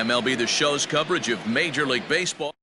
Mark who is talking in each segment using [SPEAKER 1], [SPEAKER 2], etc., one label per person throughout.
[SPEAKER 1] MLB The Show's coverage of Major League Baseball.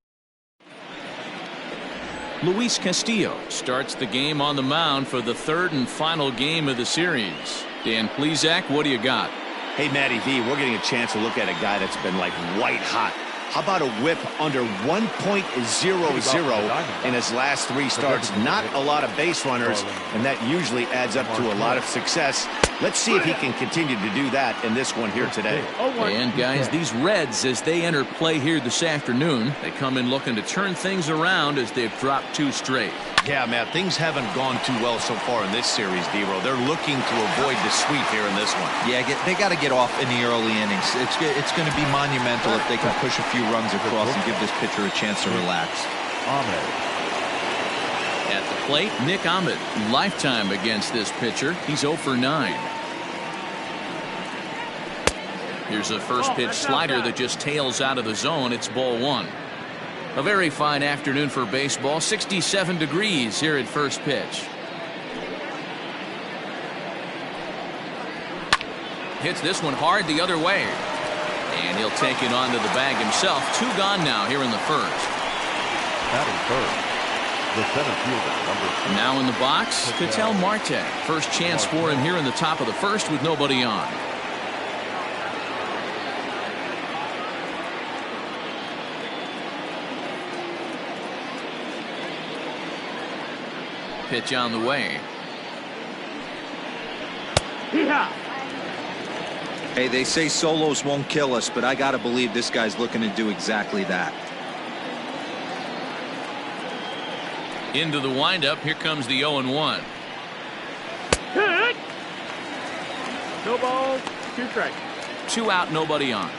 [SPEAKER 1] Luis Castillo starts the game on the mound for the third and final game of the series. Dan Plesac, what do you got?
[SPEAKER 2] Hey, Matty V, we're getting a chance to look at a guy that's been like white hot. How about a whip under 1.00 in his last 3 starts? Not a lot of base runners, and that usually adds up to a lot of success. Let's see if he can continue to do that in this one here today.
[SPEAKER 1] And guys, these Reds, as they enter play here this afternoon, they come in looking to turn things around as they've dropped 2 straight.
[SPEAKER 2] Yeah, Matt, things haven't gone too well so far in this series, D-Ro. They're looking to avoid the sweep here in this one.
[SPEAKER 3] Yeah, they got to get off in the early innings. It's going to be monumental if they can push a few runs across and give this pitcher a chance to relax.
[SPEAKER 1] At the plate, Nick Ahmed. Lifetime against this pitcher. He's 0 for 9. Here's a first pitch slider that just tails out of the zone. It's ball 1. A very fine afternoon for baseball. 67 degrees here at first pitch. Hits this one hard the other way. And he'll take it onto the bag himself. 2 gone now here in the first.
[SPEAKER 4] Batting first, the center fielder, number 2.
[SPEAKER 1] Now in the box, Ketel Marte. First chance for him here in the top of the first with nobody on. Pitch on the way.
[SPEAKER 3] Hey, they say solos won't kill us, but I got to believe this guy's looking to do exactly that.
[SPEAKER 1] Into the windup. Here comes the 0-1.
[SPEAKER 5] No balls, 2 strikes.
[SPEAKER 1] 2 out, nobody on.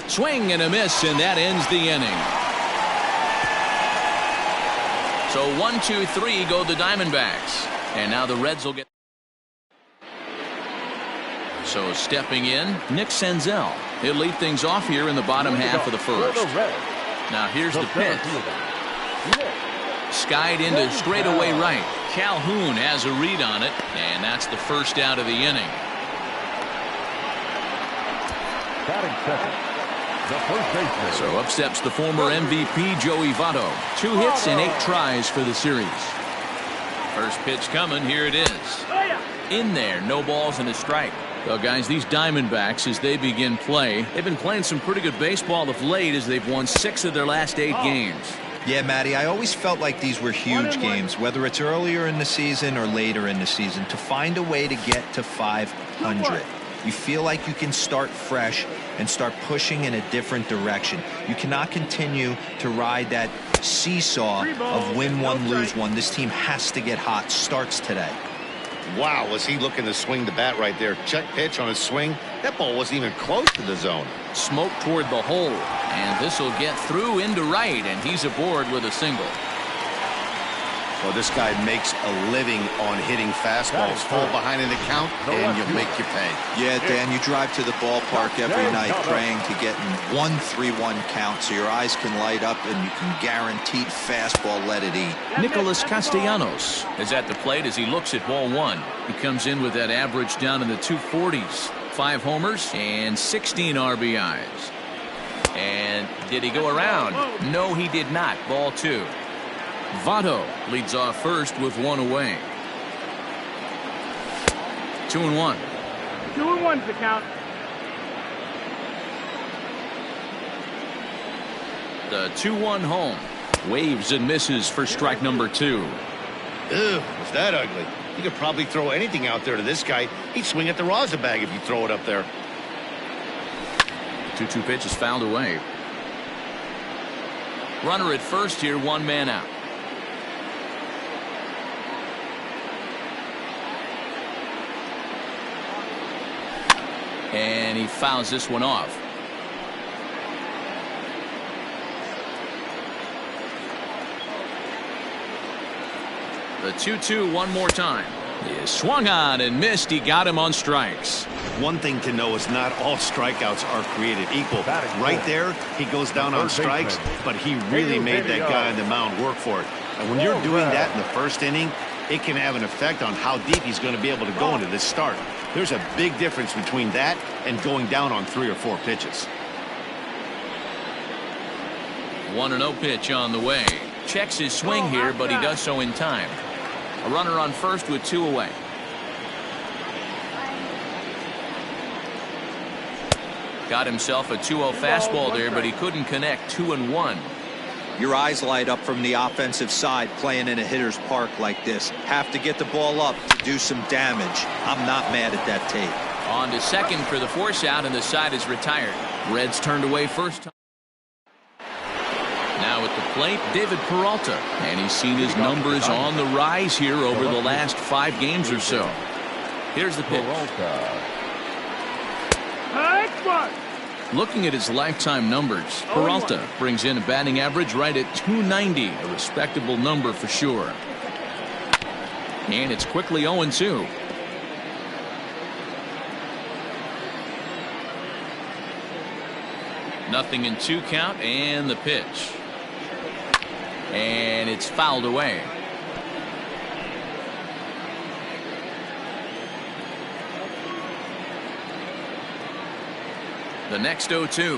[SPEAKER 1] Swing and a miss, and that ends the inning. So 1, 2, 3 go the Diamondbacks. And now the Reds will get. So stepping in, Nick Senzel. He'll lead things off here in the bottom half of the first. Now here's the pitch. Skied into straightaway right. Calhoun has a read on it, and that's the first out of the inning.
[SPEAKER 4] Batting second, the first baseman.
[SPEAKER 1] So up steps the former MVP Joey Votto. 2 hits and 8 tries for the series. First pitch coming. Here it is. In there, no balls and a strike. Well, guys, these Diamondbacks, as they begin play, they've been playing some pretty good baseball of late as they've won 6 of their last 8 games.
[SPEAKER 3] Yeah, Matty, I always felt like these were huge games, whether it's earlier in the season or later in the season, to find a way to get to 500. You feel like you can start fresh and start pushing in a different direction. You cannot continue to ride that seesaw of win one, lose one. This team has to get hot. Starts today.
[SPEAKER 2] Wow, was he looking to swing the bat right there? Check pitch on his swing. That ball wasn't even close to the zone.
[SPEAKER 1] Smoke toward the hole, and this will get through into right, and he's aboard with a single.
[SPEAKER 2] Well, this guy makes a living on hitting fastballs. Fall behind in the count, and you'll make your pay.
[SPEAKER 3] Yeah, Dan, you drive to the ballpark every night praying to get in 1-3-1 count so your eyes can light up and you can guaranteed fastball let it eat.
[SPEAKER 1] Nicholas Castellanos is at the plate as he looks at ball 1. He comes in with that average down in the 240s. 5 homers and 16 RBIs. And did he go around? No, he did not. Ball 2. Votto leads off first with 1 away. 2-1.
[SPEAKER 5] 2-1's the count.
[SPEAKER 1] The 2-1 home. Waves and misses for strike number 2.
[SPEAKER 2] Ew, was that ugly? You could probably throw anything out there to this guy. He'd swing at the rosin bag if you throw it up there.
[SPEAKER 1] 2-2 pitch is fouled away. Runner at first here, 1 man out. And he fouls this one off. The 2-2 one more time. He swung on and missed. He got him on strikes.
[SPEAKER 2] One thing to know is not all strikeouts are created equal. Right there, he goes down on strikes, but he really made that guy on the mound work for it. And when you're doing that in the first inning, it can have an effect on how deep he's going to be able to go into this start. There's a big difference between that and going down on 3 or 4 pitches.
[SPEAKER 1] 1-0 pitch on the way. Checks his swing here, but he does so in time. A runner on first with 2 away. Got himself a 2-0 fastball there, but he couldn't connect. 2-1.
[SPEAKER 3] Your eyes light up from the offensive side playing in a hitter's park like this. Have to get the ball up to do some damage. I'm not mad at that tape.
[SPEAKER 1] On to second for the force out, and the side is retired. Reds turned away first time. Now at the plate, David Peralta, and he's seen his numbers on the rise here over the last 5 games or so. Here's the pitch. Looking at his lifetime numbers, Peralta brings in a batting average right at .290, a respectable number for sure. And it's quickly 0-2. Nothing in 2 count, and the pitch. And it's fouled away. The next 0-2.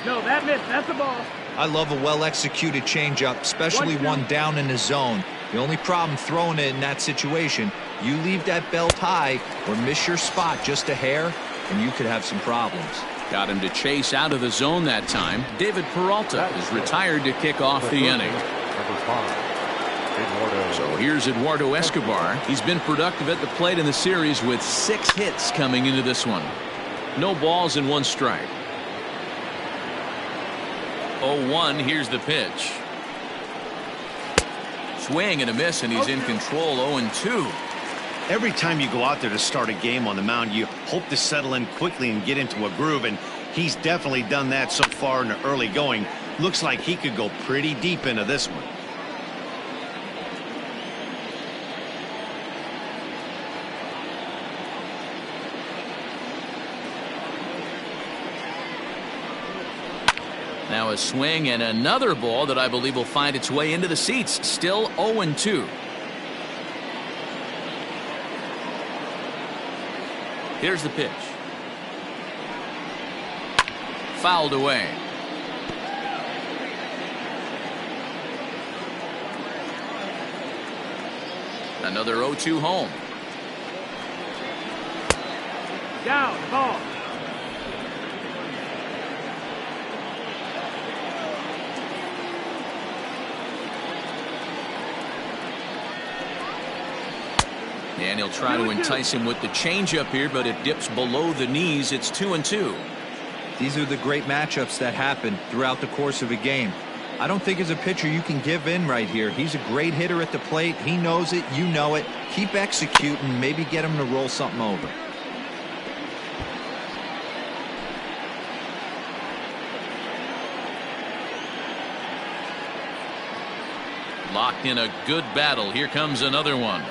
[SPEAKER 5] No, that missed. That's a ball.
[SPEAKER 3] I love a well-executed changeup, especially one down in the zone. The only problem throwing it in that situation, you leave that belt high or miss your spot just a hair, and you could have some problems.
[SPEAKER 1] Got him to chase out of the zone that time. David Peralta is retired to kick off the inning. So here's Eduardo Escobar. He's been productive at the plate in the series with 6 hits coming into this one. No balls and 1 strike. 0-1. Here's the pitch. Swing and a miss, and he's in control. 0-2.
[SPEAKER 2] Every time you go out there to start a game on the mound, you hope to settle in quickly and get into a groove, and he's definitely done that so far in the early going. Looks like he could go pretty deep into this one.
[SPEAKER 1] Now a swing and another ball that I believe will find its way into the seats. Still 0-2. Here's the pitch. Fouled away. Another 0-2 home.
[SPEAKER 5] Down, ball.
[SPEAKER 1] And he'll try to entice him with the changeup here, but it dips below the knees. It's 2-2.
[SPEAKER 3] These are the great matchups that happen throughout the course of a game. I don't think as a pitcher you can give in right here. He's a great hitter at the plate. He knows it. You know it. Keep executing. Maybe get him to roll something over.
[SPEAKER 1] Locked in a good battle. Here comes another one.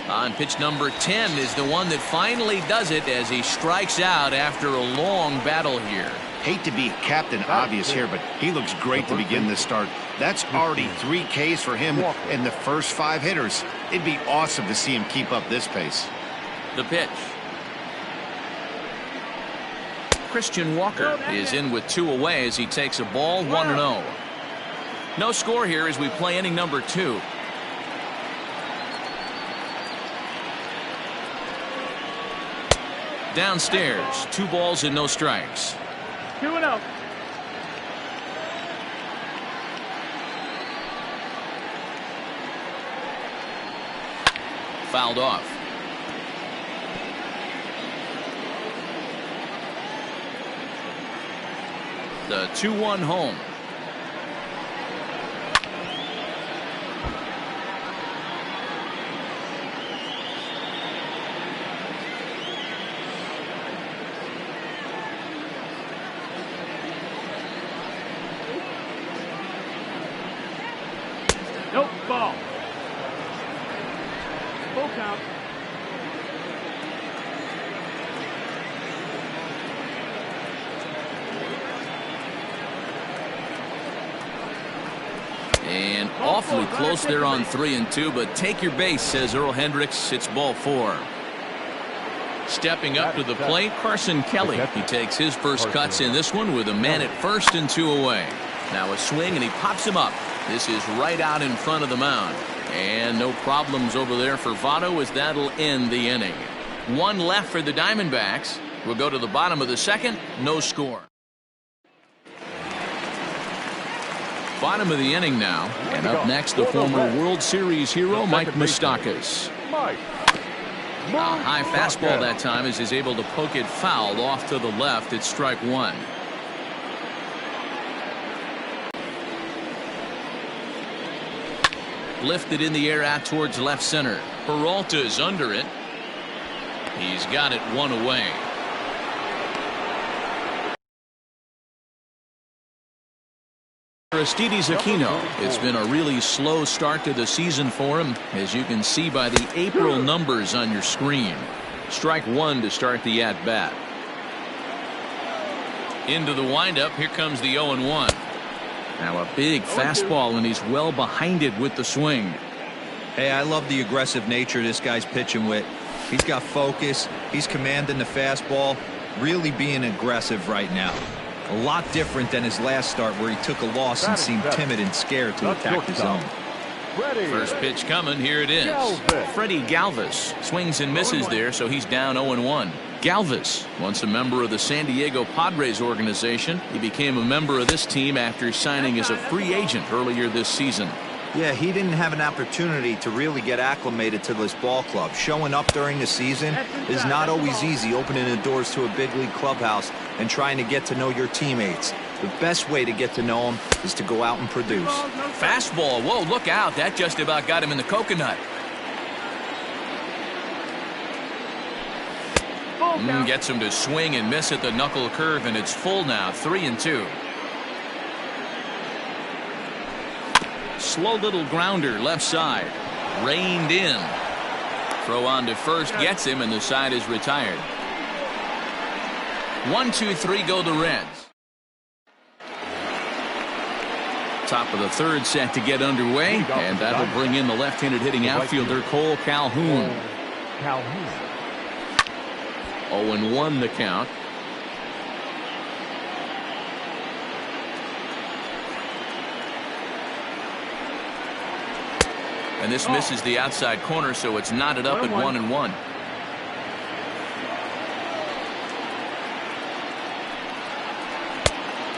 [SPEAKER 1] On pitch number 10 is the one that finally does it as he strikes out after a long battle here.
[SPEAKER 2] Hate to be Captain Obvious here, but he looks great to begin this start. That's already 3 Ks for him in the first 5 hitters. It'd be awesome to see him keep up this pace.
[SPEAKER 1] The pitch. Christian Walker is in with 2 away as he takes a ball. 1-0. No score here as we play inning number 2. Downstairs, 2 balls and no strikes.
[SPEAKER 5] 2-0.
[SPEAKER 1] Fouled off. The 2-1 home. Awfully close there on 3-2, but take your base, says Earl Hendricks. It's ball 4. Stepping up to the plate, Carson Kelly. He takes his first cuts in this one with a man at first and 2 away. Now a swing, and he pops him up. This is right out in front of the mound. And no problems over there for Votto, as that'll end the inning. 1 left for the Diamondbacks. We'll go to the bottom of the second. No score. Bottom of the inning now. And up next, the former World Series hero, Mike Moustakas. A high fastball that time, as he's able to poke it foul off to the left. It's strike 1. Lifted in the air out towards left center. Peralta's under it. He's got it 1 away. Aristides Aquino. It's been a really slow start to the season for him, as you can see by the April numbers on your screen. Strike 1 to start the at-bat. Into the windup. Here comes the 0-1. Now a big fastball, and he's well behind it with the swing.
[SPEAKER 3] Hey, I love the aggressive nature this guy's pitching with. He's got focus. He's commanding the fastball. Really being aggressive right now. A lot different than his last start, where he took a loss and seemed timid and scared to attack the zone.
[SPEAKER 1] First pitch coming. Here it is. Freddie Galvis swings and misses there, so he's down 0-1. Galvis, once a member of the San Diego Padres organization, he became a member of this team after signing as a free agent earlier this season.
[SPEAKER 3] Yeah, he didn't have an opportunity to really get acclimated to this ball club. Showing up during the season is not always easy, opening the doors to a big league clubhouse and trying to get to know your teammates. The best way to get to know them is to go out and produce.
[SPEAKER 1] Fastball. Whoa, look out. That just about got him in the coconut. Gets him to swing and miss at the knuckle curve, and it's full now. 3-2. Slow little grounder left side. Reined in. Throw on to first gets him, and the side is retired. 1-2-3 go the Reds. Top of the third set to get underway, and that'll bring in the left-handed hitting outfielder Cole Calhoun. 0-1 the count. And this misses the outside corner, so it's knotted up at 1-1.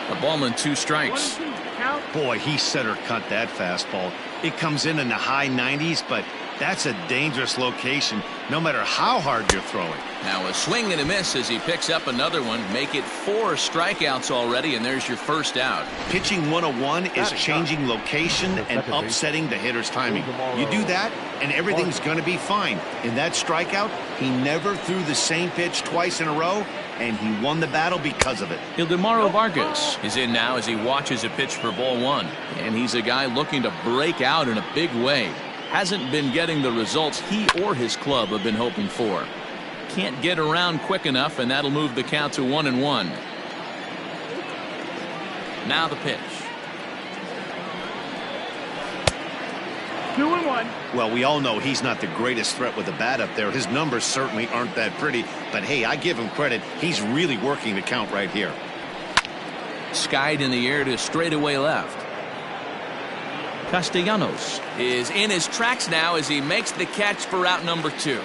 [SPEAKER 1] A ball and 2 strikes.
[SPEAKER 2] Boy, he center cut that fastball. It comes in the high 90s, but that's a dangerous location, no matter how hard you're throwing.
[SPEAKER 1] Now a swing and a miss as he picks up another one. Make it 4 strikeouts already, and there's your first out.
[SPEAKER 2] Pitching 101 is changing location and upsetting the hitter's timing. You do that, and everything's going to be fine. In that strikeout, he never threw the same pitch twice in a row, and he won the battle because of it.
[SPEAKER 1] Ildemaro Vargas is in now as he watches a pitch for ball 1. And he's a guy looking to break out in a big way. Hasn't been getting the results he or his club have been hoping for. Can't get around quick enough, and that'll move the count to 1-1. Now the pitch.
[SPEAKER 5] 2-1.
[SPEAKER 2] Well, we all know he's not the greatest threat with the bat up there. His numbers certainly aren't that pretty, but hey, I give him credit. He's really working the count right here.
[SPEAKER 1] Skied in the air to straightaway left. Castellanos is in his tracks now as he makes the catch for out number 2.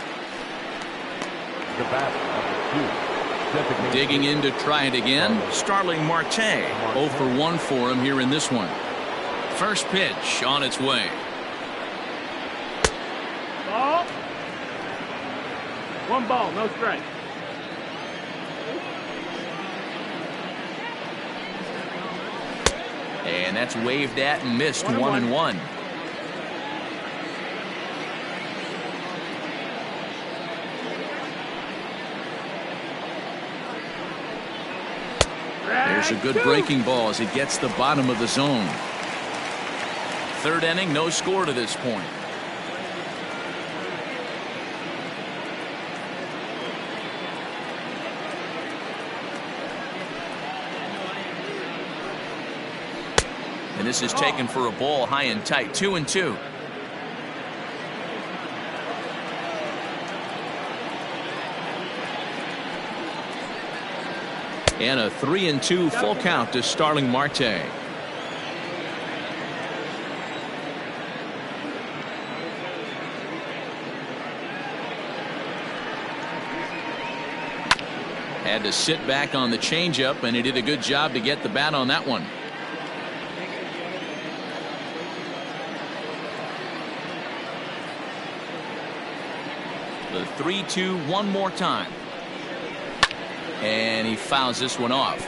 [SPEAKER 1] Digging in to try it again, Starling Marte. 0 for 1 for him here in this one. First pitch on its way.
[SPEAKER 5] Ball. 1 ball, no strike.
[SPEAKER 1] And that's waved at and missed. 1-1. There's a good breaking ball as it gets the bottom of the zone. Third inning, no score to this point. And this is taken for a ball high and tight. 2-2. And a 3-2 full count to Starling Marte. Had to sit back on the changeup, and he did a good job to get the bat on that one. The 3-2 one more time. And he fouls this one off.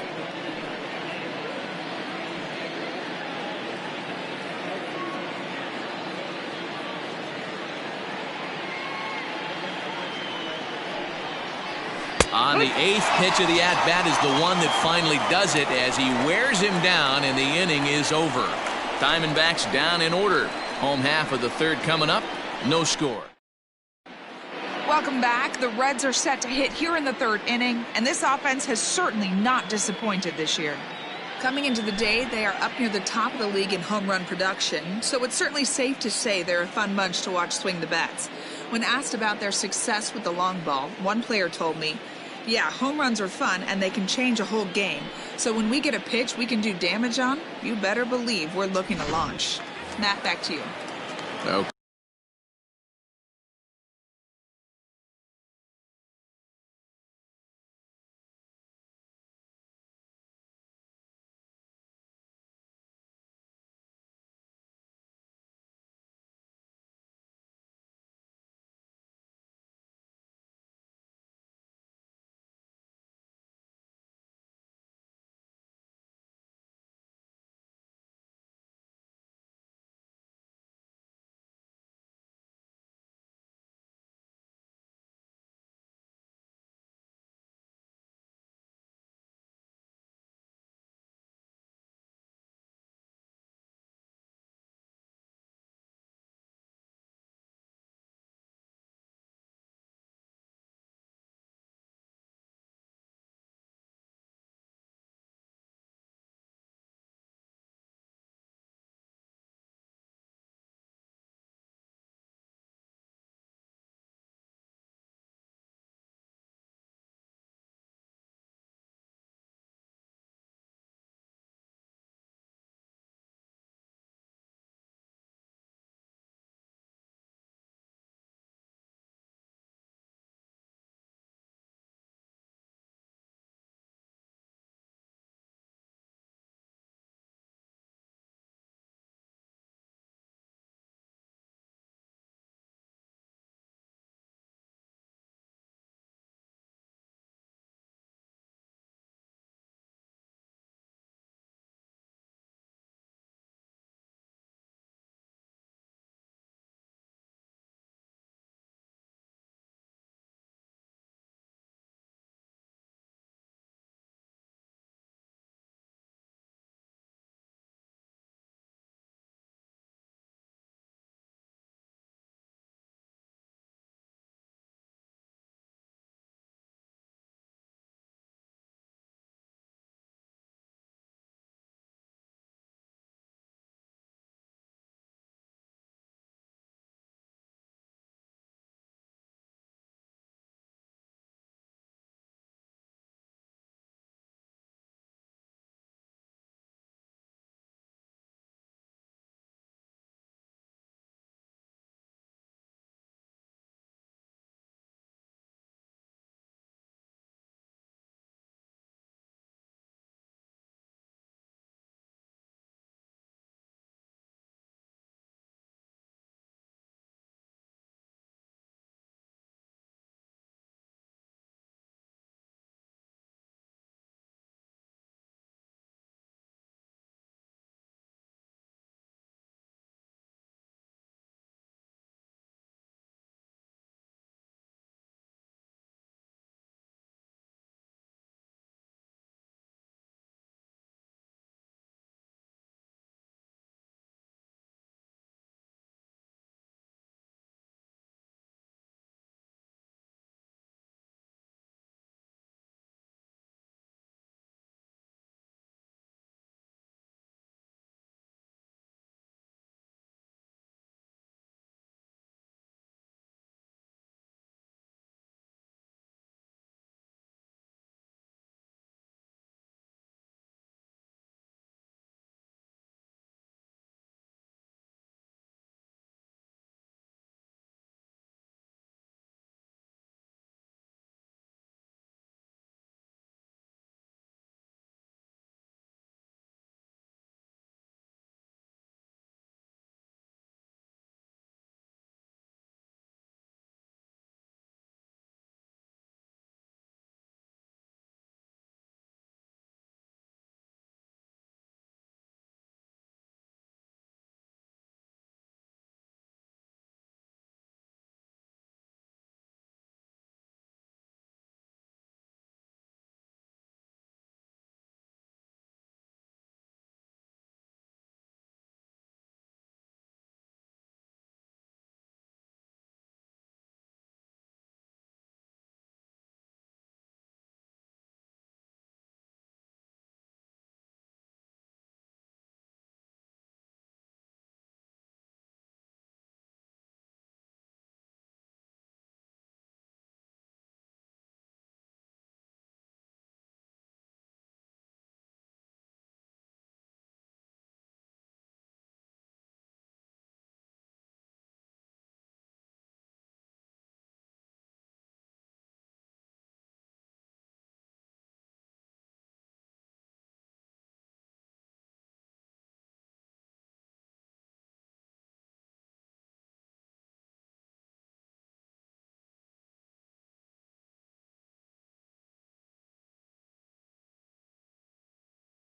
[SPEAKER 1] On the 8th pitch of the at-bat is the one that finally does it as he wears him down, and the inning is over. Diamondbacks down in order. Home half of the 3rd coming up. No score.
[SPEAKER 6] Welcome back. The Reds are set to hit here in the 3rd inning, and this offense has certainly not disappointed this year. Coming into the day, they are up near the top of the league in home run production, so it's certainly safe to say they're a fun bunch to watch swing the bats. When asked about their success with the long ball, one player told me, "Yeah, home runs are fun and they can change a whole game. So when we get a pitch we can do damage on, you better believe we're looking to launch." Matt, back to you.
[SPEAKER 1] Okay.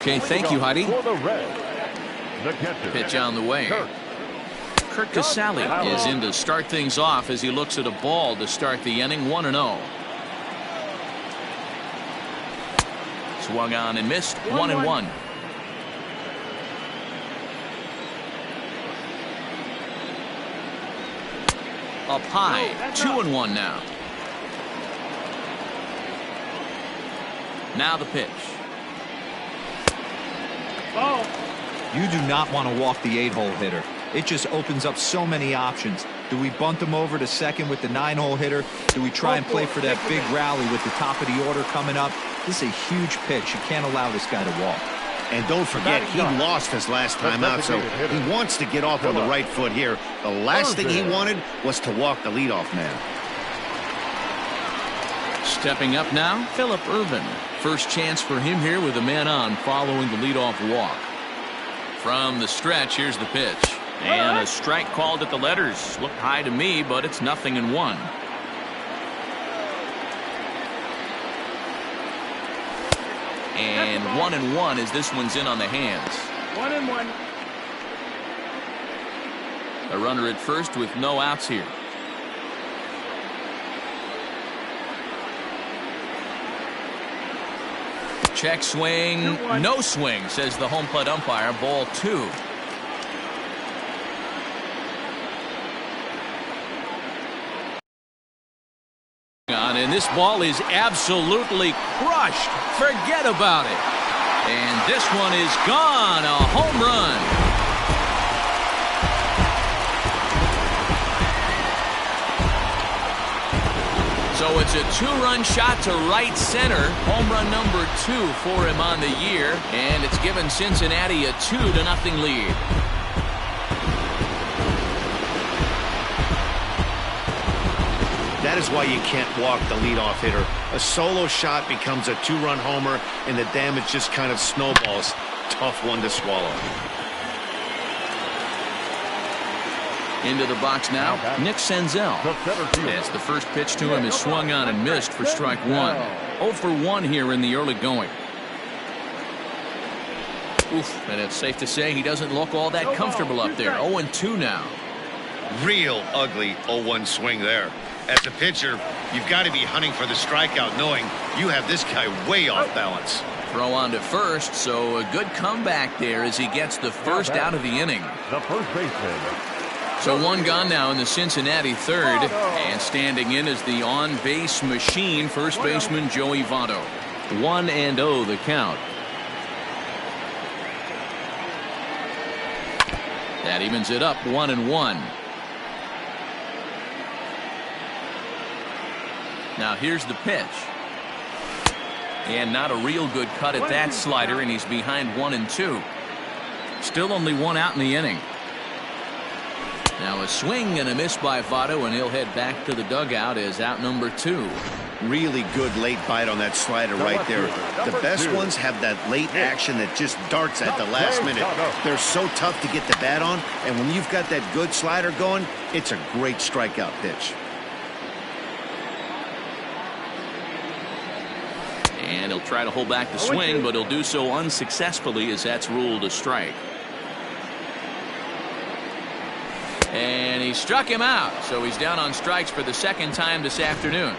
[SPEAKER 1] Okay, thank you, Heidi.
[SPEAKER 4] For the Reds, the catcher,
[SPEAKER 1] Pitch on the way. Kurt Casale is in to start things off as he looks at a ball to start the inning. 1-0. Swung on and missed. 1-1. Up high. 2-1 now. Now the pitch.
[SPEAKER 5] Ball.
[SPEAKER 3] You do not want to walk the 8-hole hitter. It just opens up so many options. Do we bunt him over to second with the 9-hole hitter? Do we try and play for that big rally with the top of the order coming up? This is a huge pitch. You can't allow this guy to walk.
[SPEAKER 2] And don't forget, he lost his last time out, so he wants to get off on the right foot here. The last thing he wanted was to walk the leadoff man.
[SPEAKER 1] Stepping up now, Phillip Ervin. First chance for him here with a man on following the leadoff walk. From the stretch, here's the pitch. And a strike called at the letters. Looked high to me, but it's 0-1. And 1-1 as this one's in on the hands.
[SPEAKER 5] 1-1.
[SPEAKER 1] A runner at first with no outs here. Check swing. No swing, says the home plate umpire. Ball 2. And this ball is absolutely crushed. Forget about it. And this one is gone. A home run. So it's a 2-run shot to right center. Home run number 2 for him on the year. And it's given Cincinnati a 2-0 lead.
[SPEAKER 2] That is why you can't walk the leadoff hitter. A solo shot becomes a 2-run homer, and the damage just kind of snowballs. Tough one to swallow.
[SPEAKER 1] Into the box now, Nick Senzel. As the first pitch to him is swung on and missed for strike 1. 0 for 1 here in the early going. Oof, and it's safe to say he doesn't look all that comfortable up there. 0-2 now.
[SPEAKER 2] Real ugly 0-1 swing there. As a pitcher, you've got to be hunting for the strikeout, knowing you have this guy way off balance.
[SPEAKER 1] Throw on to first, so a good comeback there as he gets the first out of the inning.
[SPEAKER 4] The first baseman.
[SPEAKER 1] So 1 gone now in the Cincinnati third, and standing in is the on-base machine, first baseman Joey Votto. 1-0 the count. That evens it up 1-1. Now here's the pitch. And not a real good cut at that slider, and he's behind 1-2. Still only 1 out in the inning. Now a swing and a miss by Votto, and he'll head back to the dugout as out number 2.
[SPEAKER 2] Really good late bite on that slider right there. The best ones have that late action that just darts at the last minute. They're so tough to get the bat on, and when you've got that good slider going, it's a great strikeout pitch.
[SPEAKER 1] And he'll try to hold back the swing, but he'll do so unsuccessfully as that's ruled a strike. And he struck him out, so he's down on strikes for the second time this afternoon.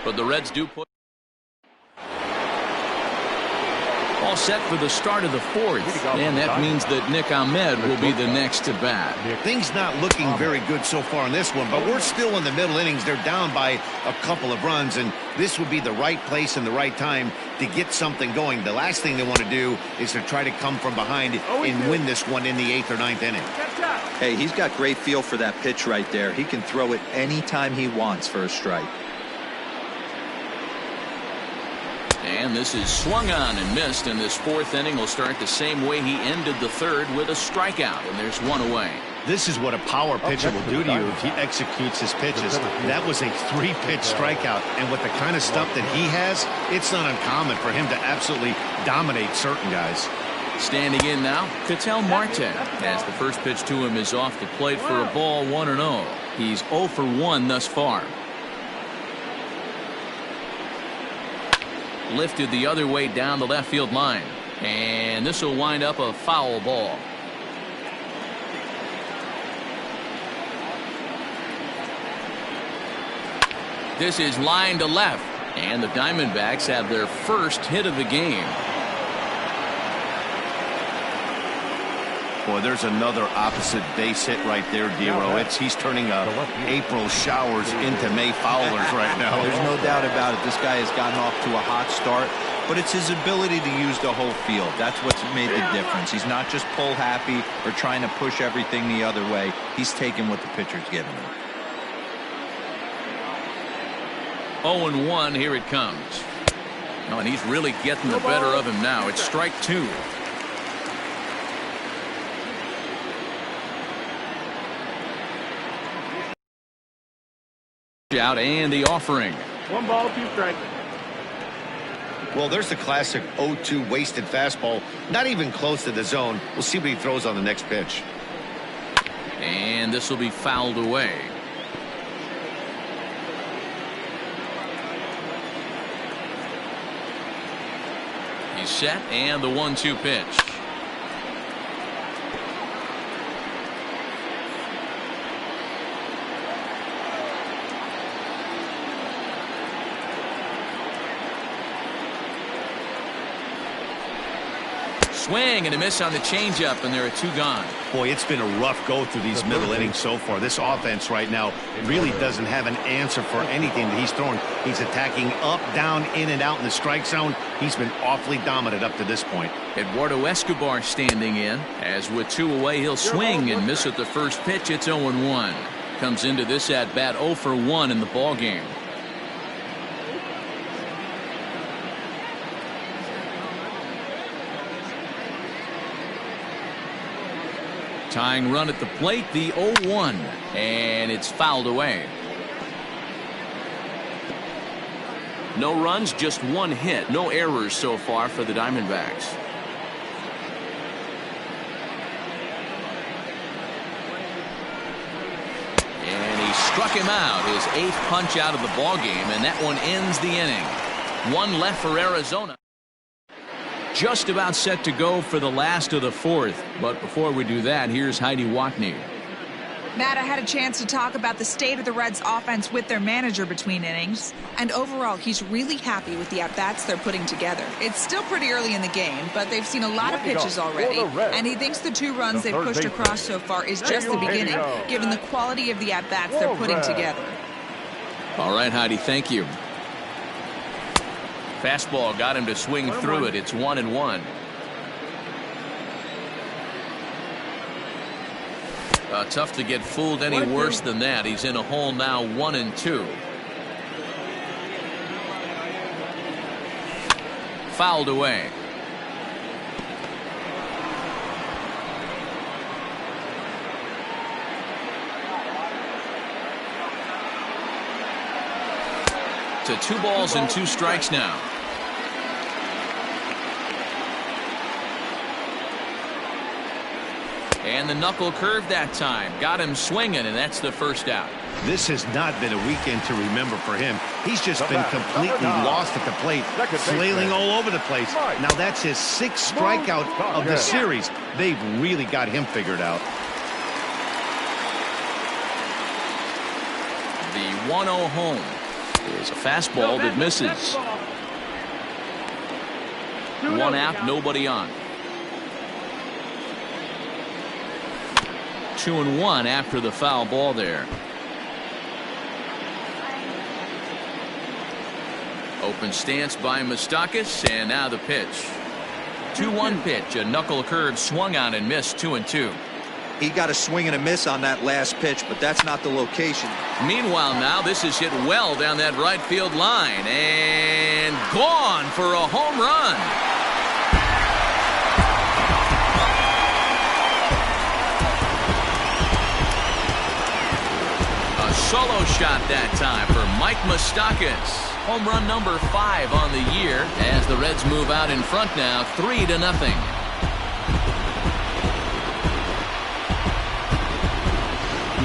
[SPEAKER 1] But the Reds do put all set for the start of the fourth, and that means that Nick Ahmed will be the next to bat.
[SPEAKER 2] Things not looking very good so far in this one, but we're still in the middle innings. They're down by a couple of runs, and this would be the right place and the right time to get something going. The last thing they want to do is to try to come from behind and win this one in the 8th or 9th inning.
[SPEAKER 3] Hey, he's got great feel for that pitch right there. He can throw it anytime he wants for a strike.
[SPEAKER 1] And this is swung on and missed, and this 4th inning will start the same way he ended the 3rd with a strikeout, and there's 1 away.
[SPEAKER 2] This is what a power pitcher will do to you if he executes his pitches. That was a 3-pitch strikeout, and with the kind of stuff that he has, it's not uncommon for him to absolutely dominate certain guys.
[SPEAKER 1] Standing in now, Ketel Marte, as the first pitch to him is off the plate for a ball, 1-0. He's 0 for 1 thus far. lifted the other way down the left field line. And this will wind up a foul ball. This is line to left. And the Diamondbacks have their first hit of the game.
[SPEAKER 2] Boy, there's another opposite base hit right there, Dero. He's turning April showers into May foulers right now.
[SPEAKER 3] There's no doubt about it. This guy has gotten off to a hot start, but it's his ability to use the whole field. That's what's made the difference. He's not just pull happy or trying to push everything the other way. He's taking what the pitcher's giving him.
[SPEAKER 1] 0-1, here it comes. Oh, and he's really getting the better of him now. It's strike 2. Out and the offering.
[SPEAKER 5] 1 ball, 2 strikes.
[SPEAKER 2] Well, there's the classic 0-2 wasted fastball. Not even close to the zone. We'll see what he throws on the next pitch.
[SPEAKER 1] And this will be fouled away. He's set, and the 1-2 pitch. Swing and a miss on the changeup, and there are 2 gone.
[SPEAKER 2] Boy, it's been a rough go through these middle innings so far. This offense right now really doesn't have an answer for anything that he's throwing. He's attacking up, down, in, and out in the strike zone. He's been awfully dominant up to this point.
[SPEAKER 1] Eduardo Escobar standing in. As with 2 away, he'll swing and miss at the first pitch. It's 0-1. Comes into this at bat 0 for 1 in the ball game. Tying run at the plate, the 0-1, and it's fouled away. No runs, just 1 hit. No errors so far for the Diamondbacks. And he struck him out, his 8th punch out of the ball game, and that one ends the inning. 1 left for Arizona. Just about set to go for the last of the 4th. But before we do that, here's Heidi Watney.
[SPEAKER 6] Matt, I had a chance to talk about the state of the Reds offense with their manager between innings. And overall, he's really happy with the at-bats they're putting together. It's still pretty early in the game, but they've seen a lot of pitches already. And he thinks the 2 runs they've pushed across so far is just the beginning, given the quality of the at-bats they're putting together.
[SPEAKER 1] All right, Heidi, thank you. Fastball got him to swing through it. It's 1-1. Tough to get fooled any worse than that. He's in a hole now, 1-2. Fouled away. To 2 balls and 2 strikes now. And the knuckle curve that time. Got him swinging, and that's the first out.
[SPEAKER 2] This has not been a weekend to remember for him. He's just been completely lost at the plate, flailing all over the place. Now that's his 6th strikeout of the series. They've really got him figured out.
[SPEAKER 1] The 1-0 home is a fastball that misses. 1 out, nobody on. 2-1 after the foul ball there. Open stance by Moustakas, and now the pitch. 2-1 pitch, a knuckle curve swung on and missed. 2-2.
[SPEAKER 3] He got a swing and a miss on that last pitch, but that's not the location.
[SPEAKER 1] Meanwhile, now this is hit well down that right field line and gone for a home run. A solo shot that time for Mike Moustakas. Home run number 5 on the year as the Reds move out in front now, 3-0.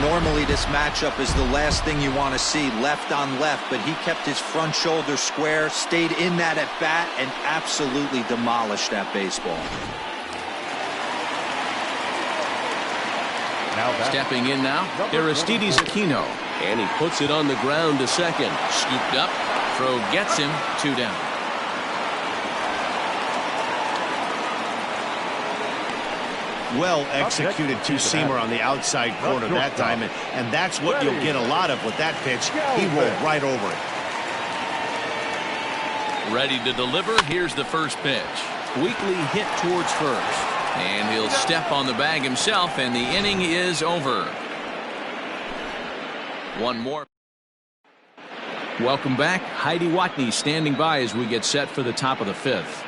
[SPEAKER 3] Normally this matchup is the last thing you want to see, left on left, but he kept his front shoulder square, stayed in that at bat, and absolutely demolished that baseball.
[SPEAKER 1] Stepping in now, Aristides Aquino. And he puts it on the ground to second. Scooped up. Throw gets him. 2 down.
[SPEAKER 2] Well executed two-seamer on the outside corner that time, and that's what you'll get a lot of with that pitch. He rolled right over it.
[SPEAKER 1] Ready to deliver. Here's the first pitch. Weakly hit towards first. And he'll step on the bag himself, and the inning is over. One more. Welcome back. Heidi Watney standing by as we get set for the top of the 5th.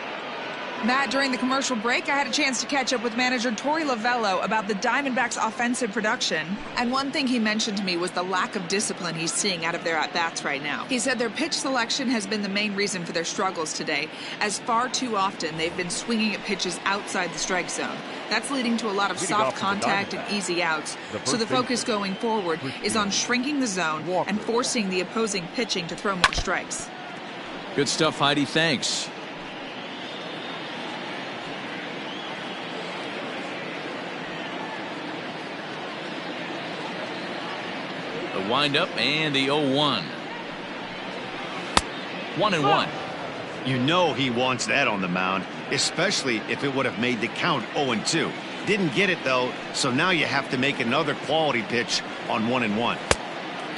[SPEAKER 6] Matt, during the commercial break, I had a chance to catch up with manager Torey Lovello about the Diamondbacks' offensive production. And one thing he mentioned to me was the lack of discipline he's seeing out of their at-bats right now. He said their pitch selection has been the main reason for their struggles today, as far too often they've been swinging at pitches outside the strike zone. That's leading to a lot of soft contact and easy outs. So the focus going forward is on shrinking the zone and forcing the opposing pitching to throw more strikes.
[SPEAKER 1] Good stuff, Heidi. Thanks. The windup and the 0-1. 1-1.
[SPEAKER 2] You know he wants that on the mound, especially if it would have made the count 0-2. Didn't get it, though, so now you have to make another quality pitch on 1-1.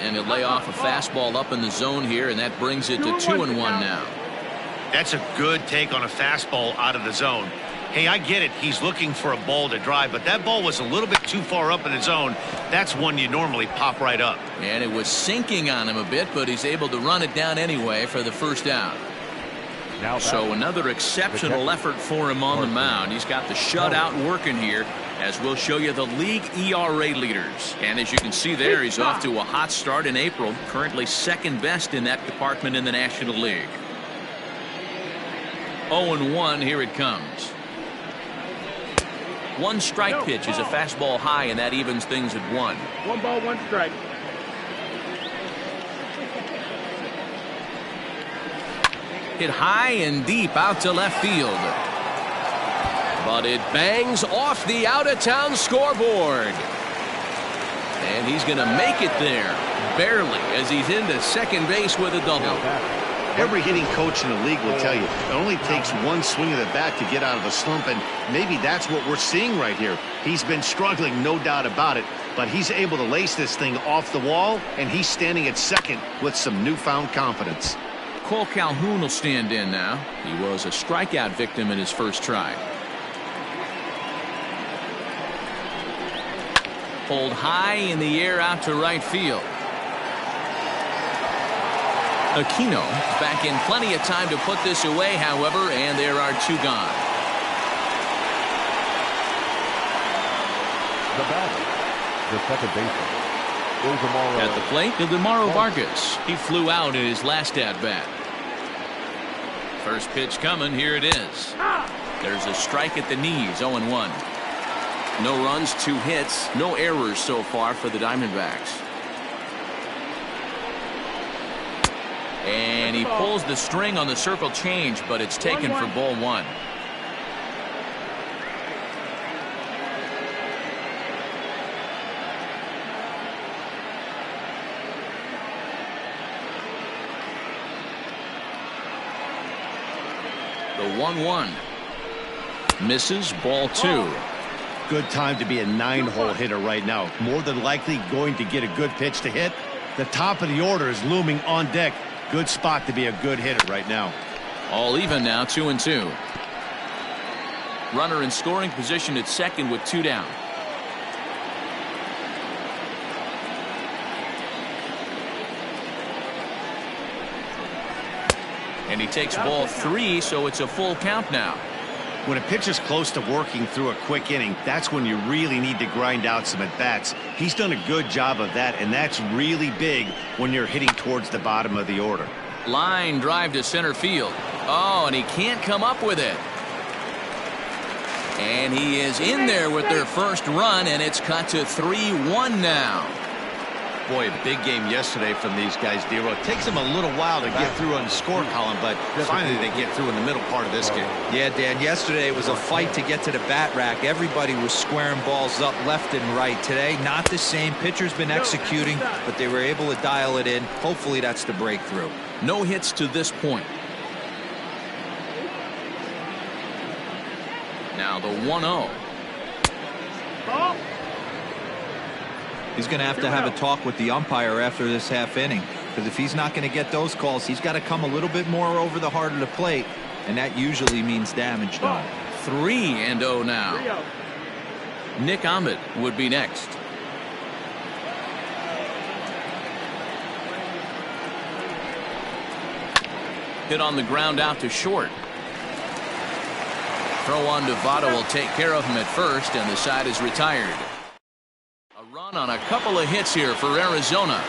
[SPEAKER 1] And he'll lay off a fastball up in the zone here, and that brings it to 2-1 now.
[SPEAKER 2] That's a good take on a fastball out of the zone. Hey, I get it. He's looking for a ball to drive, but that ball was a little bit too far up in the zone. That's one you normally pop right up.
[SPEAKER 1] And it was sinking on him a bit, but he's able to run it down anyway for the first out. So another exceptional effort for him on the mound. He's got the shutout working here, as we'll show you the league ERA leaders. And as you can see there, he's off to a hot start in April, currently second best in that department in the National League. 0-1, here it comes. One strike pitch is a fastball high, and that evens things at 1.
[SPEAKER 5] 1 ball, 1 strike.
[SPEAKER 1] Hit high and deep out to left field. But it bangs off the out-of-town scoreboard. And he's going to make it there, barely, as he's into second base with a double.
[SPEAKER 2] Every hitting coach in the league will tell you it only takes one swing of the bat to get out of a slump, and maybe that's what we're seeing right here. He's been struggling, no doubt about it, but he's able to lace this thing off the wall, and he's standing at second with some newfound confidence.
[SPEAKER 1] Cole Calhoun will stand in now. He was a strikeout victim in his first try. Pulled high in the air out to right field. Aquino back in plenty of time to put this away, however, and there are 2 gone.
[SPEAKER 4] The batter, the second baseman,
[SPEAKER 1] at the plate, Ildemaro Vargas. He flew out in his last at-bat. First pitch coming. Here it is. There's a strike at the knees. 0-1. No runs, 2 hits, no errors so far for the Diamondbacks. And he pulls the string on the circle change, but it's taken for ball 1. The 1-1 misses, ball 2.
[SPEAKER 2] Good time to be a 9-hole hitter right now. More than likely going to get a good pitch to hit. The top of the order is looming on deck. Good spot to be a good hitter right now.
[SPEAKER 1] All even now, 2-2. Runner in scoring position at second with 2 down. And he takes ball 3, so it's a full count now.
[SPEAKER 2] When a pitcher's close to working through a quick inning, that's when you really need to grind out some at-bats. He's done a good job of that, and that's really big when you're hitting towards the bottom of the order.
[SPEAKER 1] Line drive to center field. Oh, and he can't come up with it. And he is in there with their first run, and it's cut to 3-1 now.
[SPEAKER 2] Boy, a big game yesterday from these guys, Dero. It takes them a little while to get through on the score column, but finally they get through in the middle part of this game.
[SPEAKER 3] Yeah, Dan, yesterday it was a fight to get to the bat rack. Everybody was squaring balls up left and right. Today, not the same. Pitcher's been executing, but they were able to dial it in. Hopefully that's the breakthrough.
[SPEAKER 1] No hits to this point. Now the 1-0.
[SPEAKER 5] Ball.
[SPEAKER 3] He's going to have a talk with the umpire after this half inning, because if he's not going to get those calls, he's got to come a little bit more over the heart of the plate, and that usually means damage done.
[SPEAKER 1] 3-0 now.
[SPEAKER 5] 3-0.
[SPEAKER 1] Nick Ahmed would be next. Hit on the ground out to short. Throw on to Votto will take care of him at first, and the side is retired. A run on a couple of hits here for Arizona.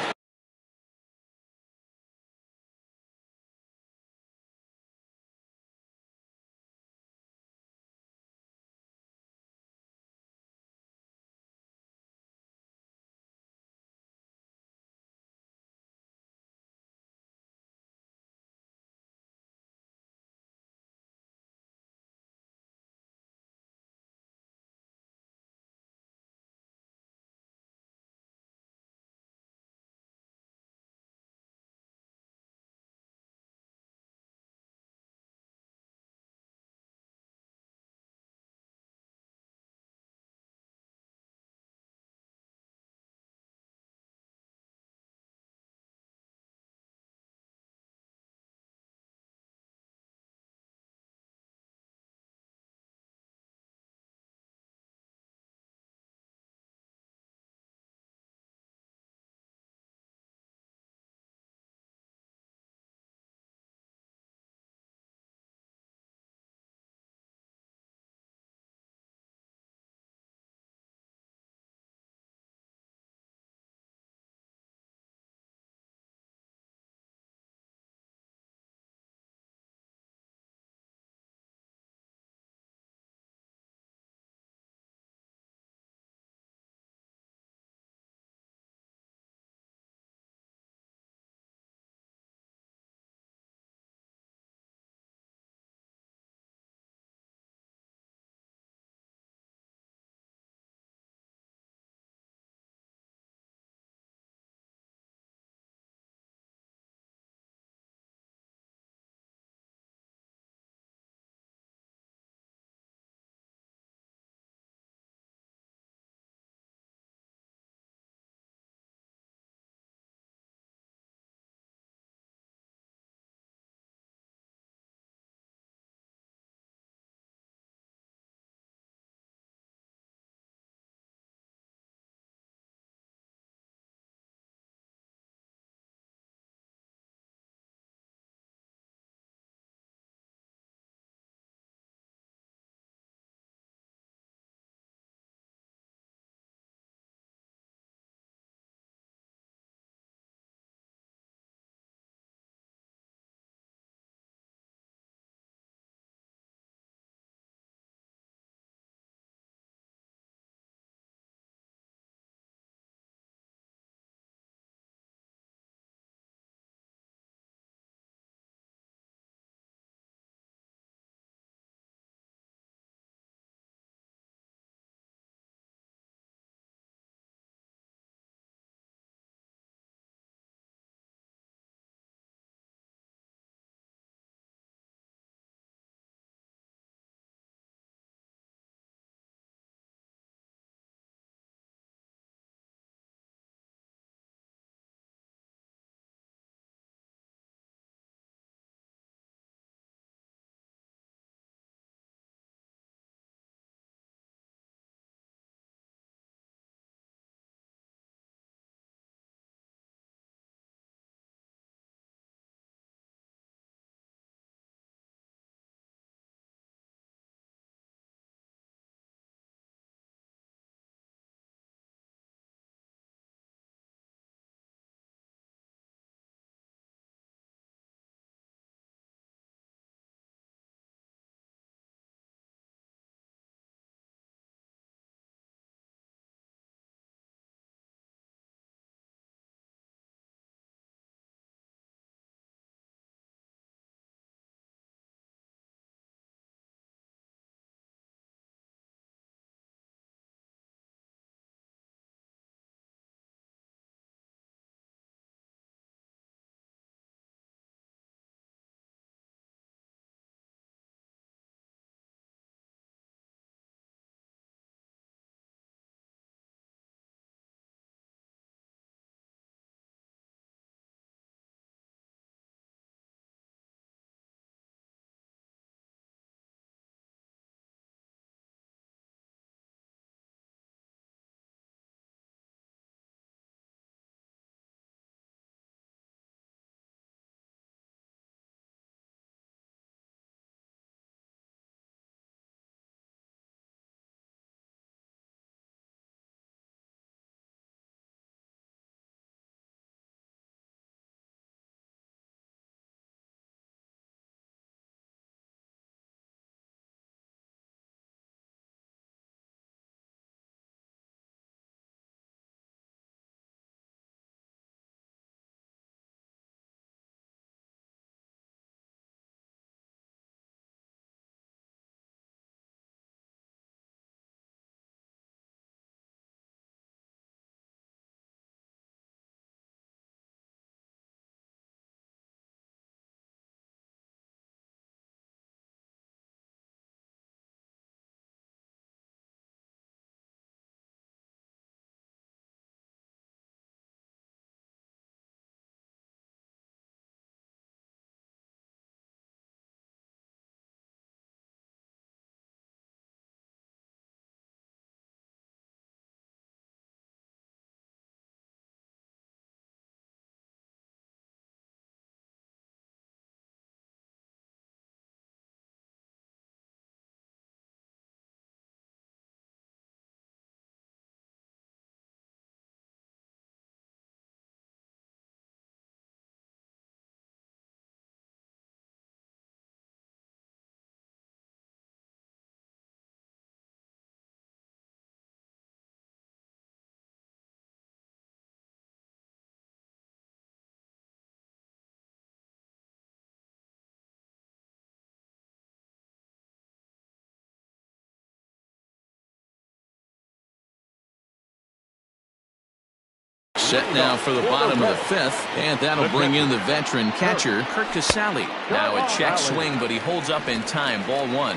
[SPEAKER 1] Set now for the bottom of the fifth, and that'll bring in the veteran catcher, Kurt Casale. Now a check swing, but he holds up in time. Ball one.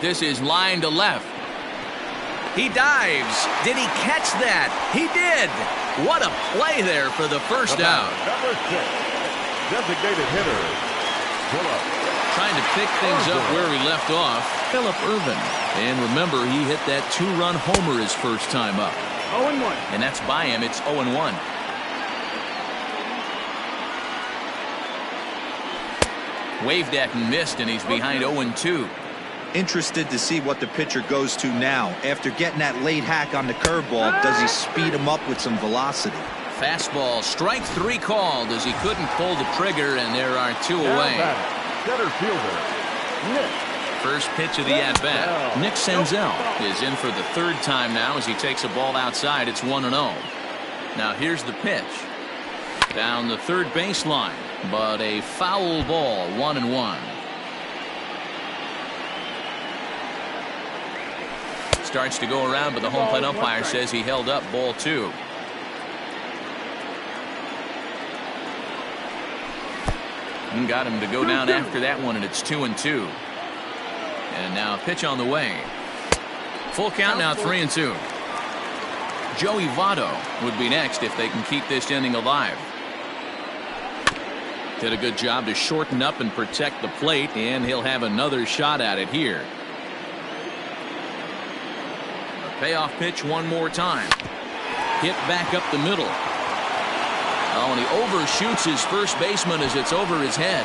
[SPEAKER 1] This is line to left. He dives. Did he catch that? He did. What a play there for the first out.
[SPEAKER 4] Number 6, designated hitter, Phillip.
[SPEAKER 1] Trying to pick things up where he left off, Phillip Ervin. And remember, he hit that 2-run homer his first time up.
[SPEAKER 5] 0-1.
[SPEAKER 1] And that's by him. It's 0-1. Waved at and missed, and he's behind 0-2.
[SPEAKER 3] Interested to see what the pitcher goes to now. After getting that late hack on the curveball, does he speed him up with some velocity?
[SPEAKER 1] Fastball, strike 3 called as he couldn't pull the trigger, and there are 2 away.
[SPEAKER 4] Center fielder, Nick.
[SPEAKER 1] First pitch of the at-bat. Nick Senzel is in for the 3rd time now as he takes a ball outside. It's 1-0. Now here's the pitch. Down the third baseline, but a foul ball, 1-1. Starts to go around, but the home plate umpire says he held up. Ball 2. And got him to go down after that one, and it's 2-2. And now a pitch on the way. Full count now, 3-2. Joey Votto would be next if they can keep this inning alive. Did a good job to shorten up and protect the plate, and he'll have another shot at it here. A payoff pitch one more time. Hit back up the middle. Oh, and he overshoots his first baseman as it's over his head.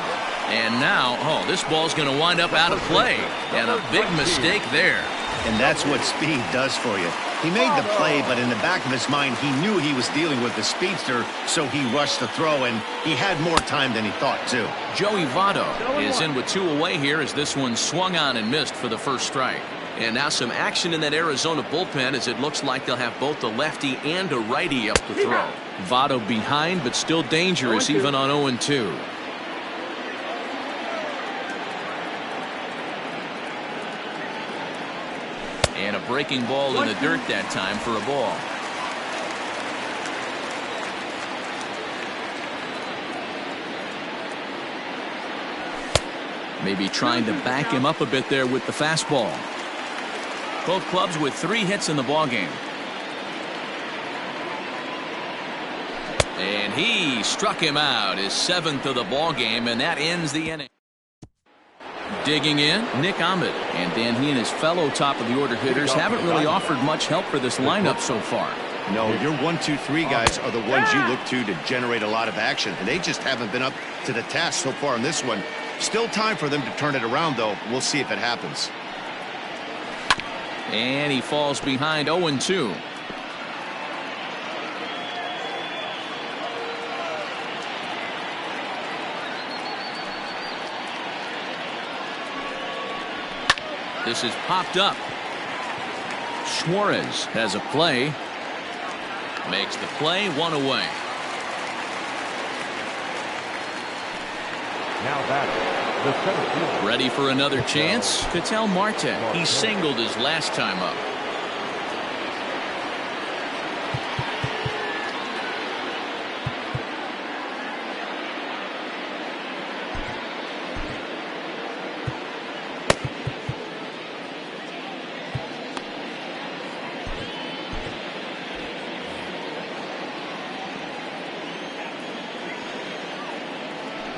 [SPEAKER 1] And now, this ball's going to wind up out of play. And a big mistake there.
[SPEAKER 2] And that's what speed does for you. He made the play, but in the back of his mind, he knew he was dealing with the speedster, so he rushed the throw, and he had more time than he thought, too.
[SPEAKER 1] Joey Votto is in with 2 away here as this one swung on and missed for the first strike. And now some action in that Arizona bullpen as it looks like they'll have both a lefty and a righty up to throw. Votto behind, but still dangerous even on 0-2. And a breaking ball in the dirt that time for a ball. Maybe trying to back him up a bit there with the fastball. Both clubs with 3 hits in the ballgame. And he struck him out, his 7th of the ballgame, and that ends the inning. Digging in, Nick Ahmed. And Dan, he and his fellow top-of-the-order hitters haven't really offered much help for this lineup so far.
[SPEAKER 2] No, your 1, 2, 3 guys are the ones you look to generate a lot of action, and they just haven't been up to the task so far in this one. Still time for them to turn it around, though. We'll see if it happens.
[SPEAKER 1] And he falls behind 0-2. This is popped up. Suarez has a play. Makes the play, 1 away.
[SPEAKER 4] Now batting, the center fielder.
[SPEAKER 1] Ready for another chance? Ketel Marte. He singled his last time up.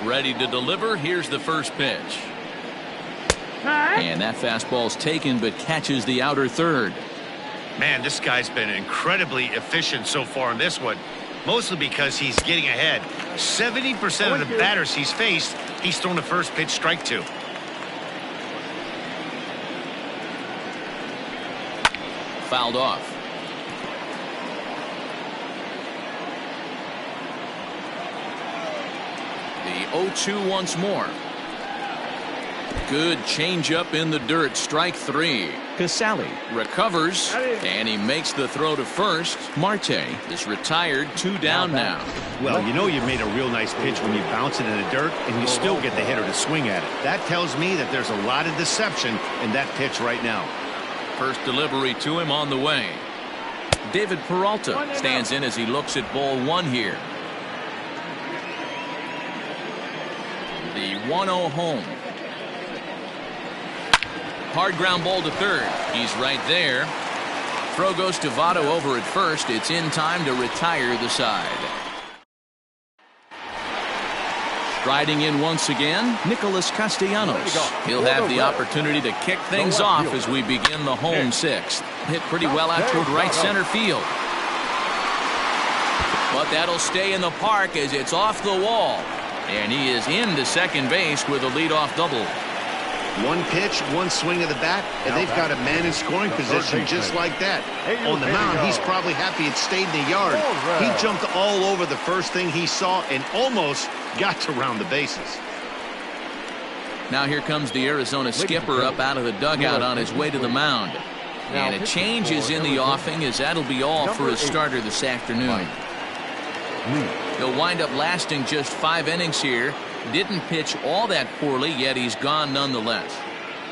[SPEAKER 1] Ready to deliver. Here's the first pitch. And that fastball's taken but catches the outer third.
[SPEAKER 2] Man, this guy's been incredibly efficient so far in this one, mostly because he's getting ahead. 70% of the batters he's faced, he's thrown the first pitch strike to.
[SPEAKER 1] Fouled off. The 0-2 once more. Good changeup in the dirt. Strike 3. Casale recovers, and he makes the throw to first. Marte is retired. 2 down now.
[SPEAKER 2] Well, you know you made a real nice pitch when you bounce it in the dirt and you still get the hitter to swing at it. That tells me that there's a lot of deception in that pitch right now.
[SPEAKER 1] First delivery to him on the way. David Peralta stands in as he looks at ball one here. The 1-0 home. Hard ground ball to third. He's right there. Throw goes to Votto over at first. It's in time to retire the side. Striding in once again, Nicholas Castellanos. He'll have the opportunity to kick things off as we begin the home sixth. Hit pretty well out toward right center field. But that'll stay in the park as it's off the wall. And he is into second base with a leadoff double.
[SPEAKER 2] One pitch, one swing of the bat, and they've got a man in scoring position just like that. On the mound, he's probably happy it stayed in the yard. He jumped all over the first thing he saw and almost got to round the bases.
[SPEAKER 1] Now here comes the Arizona skipper up out of the dugout on his way to the mound. And a change is in the offing as that'll be all for his starter this afternoon. He'll wind up lasting just 5 innings here. Didn't pitch all that poorly, yet he's gone nonetheless.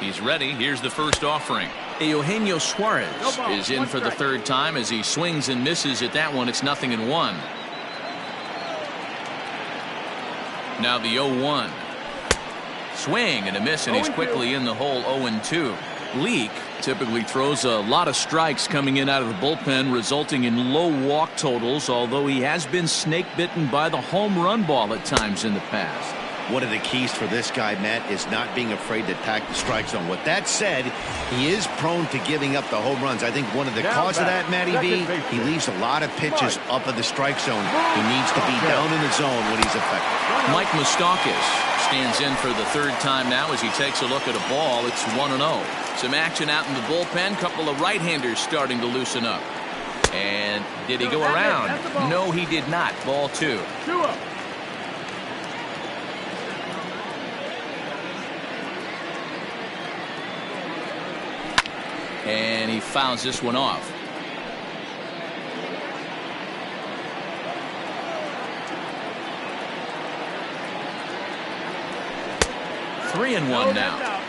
[SPEAKER 1] He's ready. Here's the first offering. Eugenio Suarez is in for the third time as he swings and misses at that one. It's 0-1. Now the 0-1. Swing and a miss, and he's quickly in the hole. 0-2. Leake typically throws a lot of strikes coming in out of the bullpen, resulting in low walk totals, although he has been snake bitten by the home run ball at times in the past.
[SPEAKER 2] One of the keys for this guy, Matt, is not being afraid to attack the strike zone. With that said, he is prone to giving up the home runs. I think one of the causes of that, Matty B, he leaves a lot of pitches up in the strike zone. He needs to be down in the zone when he's effective.
[SPEAKER 1] Mike Moustakas stands in for the third time now as he takes a look at a ball. It's 1-0. Some action out in the bullpen. Couple of right-handers starting to loosen up. And did he go around? No, he did not. Ball 2.
[SPEAKER 5] 2-up.
[SPEAKER 1] And he fouls this one off. Three and one now.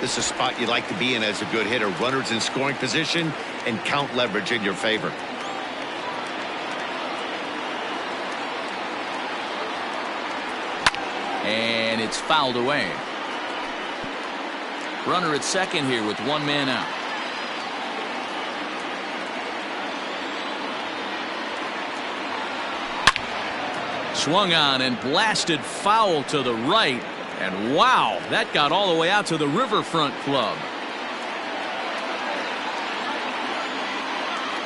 [SPEAKER 2] This is a spot you like to be in as a good hitter. Runners in scoring position and count leverage in your favor.
[SPEAKER 1] And it's fouled away. Runner at second here with one man out. Swung on and blasted foul to the right. And wow, that got all the way out to the Riverfront Club.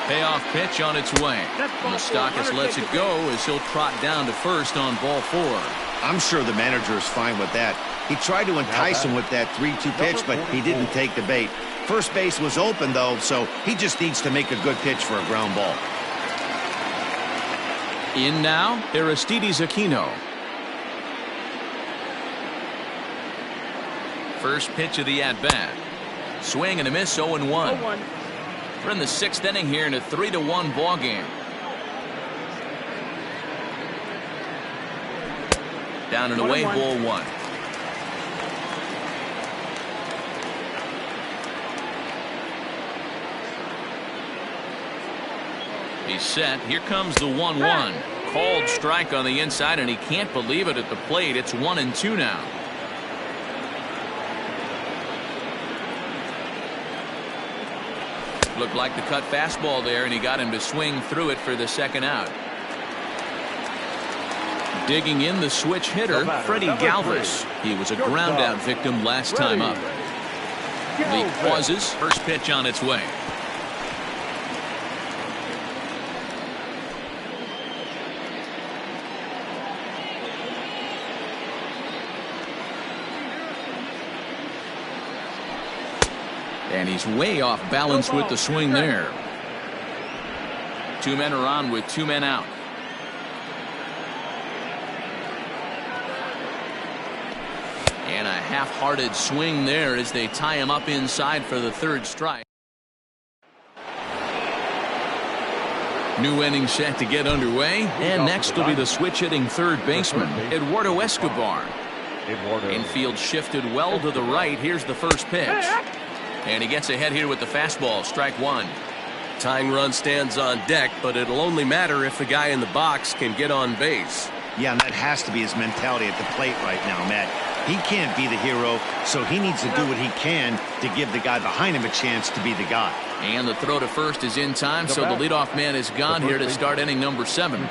[SPEAKER 1] Payoff pitch on its way. Moustakas lets it go as he'll trot down to first on ball 4.
[SPEAKER 2] I'm sure the manager is fine with that. He tried to entice him with that 3-2 pitch, but he didn't take the bait. First base was open, though, so he just needs to make a good pitch for a ground ball.
[SPEAKER 1] In now, Aristides Aquino. First pitch of the at-bat. Swing and a miss, 0-1. We're in the 6th inning here in a 3-1 ball game. Down and away, ball 1. He's set. Here comes the 1-1. Called strike on the inside, and he can't believe it at the plate. It's 1-2 now. Looked like the cut fastball there, and he got him to swing through it for the second out. Digging in the switch hitter, Freddie Galvis. He was a ground out victim last time up. League pauses. First pitch on its way. And he's way off balance with the swing there. 2 men are on with 2 men out. And a half-hearted swing there as they tie him up inside for the 3rd strike. New inning set to get underway. And next will be the switch-hitting 3rd baseman, Eduardo Escobar. Infield shifted well to the right. Here's the first pitch. And he gets ahead here with the fastball. Strike one.
[SPEAKER 7] Tying run stands on deck, but it'll only matter if the guy in the box can get on base.
[SPEAKER 2] Yeah, and that has to be his mentality at the plate right now, Matt. He can't be the hero, so he needs to do what he can to give the guy behind him a chance to be the guy.
[SPEAKER 1] And the throw to first is in time, so the leadoff man is gone here to start inning number 7.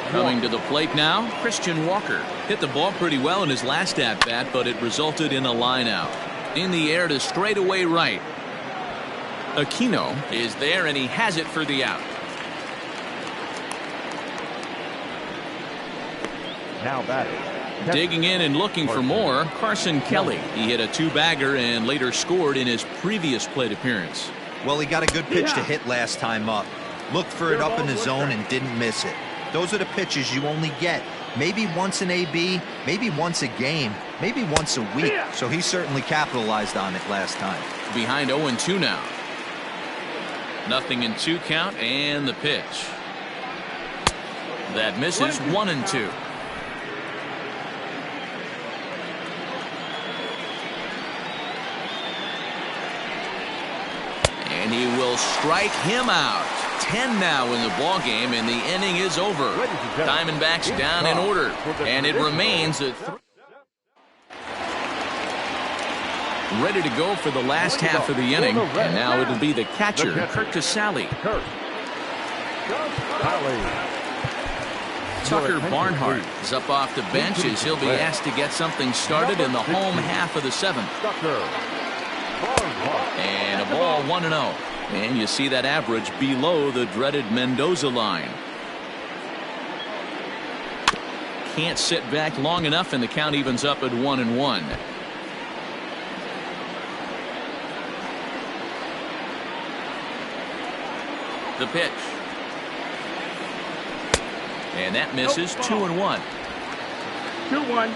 [SPEAKER 1] Coming to the plate now, Christian Walker. Hit the ball pretty well in his last at-bat, but it resulted in a line out. In the air to straightaway right. Aquino is there, and he has it for the out.
[SPEAKER 4] Now batting.
[SPEAKER 1] Digging in and looking for more, Carson Kelly. He hit a 2-bagger and later scored in his previous plate appearance.
[SPEAKER 3] Well, he got a good pitch to hit last time up. Looked for it up in the zone and didn't miss it. Those are the pitches you only get maybe once in AB, maybe once a game, maybe once a week. So he certainly capitalized on it last time.
[SPEAKER 1] Behind 0-2 now. 0-2 count, and the pitch. That misses. 1-2. And he will strike him out. 10 now in the ball game, and the inning is over. Diamondbacks down in order, and it remains a ready to go for the last half of the inning, and now it'll be the catcher, Kurt Casale. Tucker Barnhart is up off the bench as he'll be asked to get something started in the home half of the 7th. And a ball, 1-0. And you see that average below the dreaded Mendoza line. Can't sit back long enough, and the count evens up at 1-1. The pitch. And that misses. 2-1.
[SPEAKER 5] 2-1.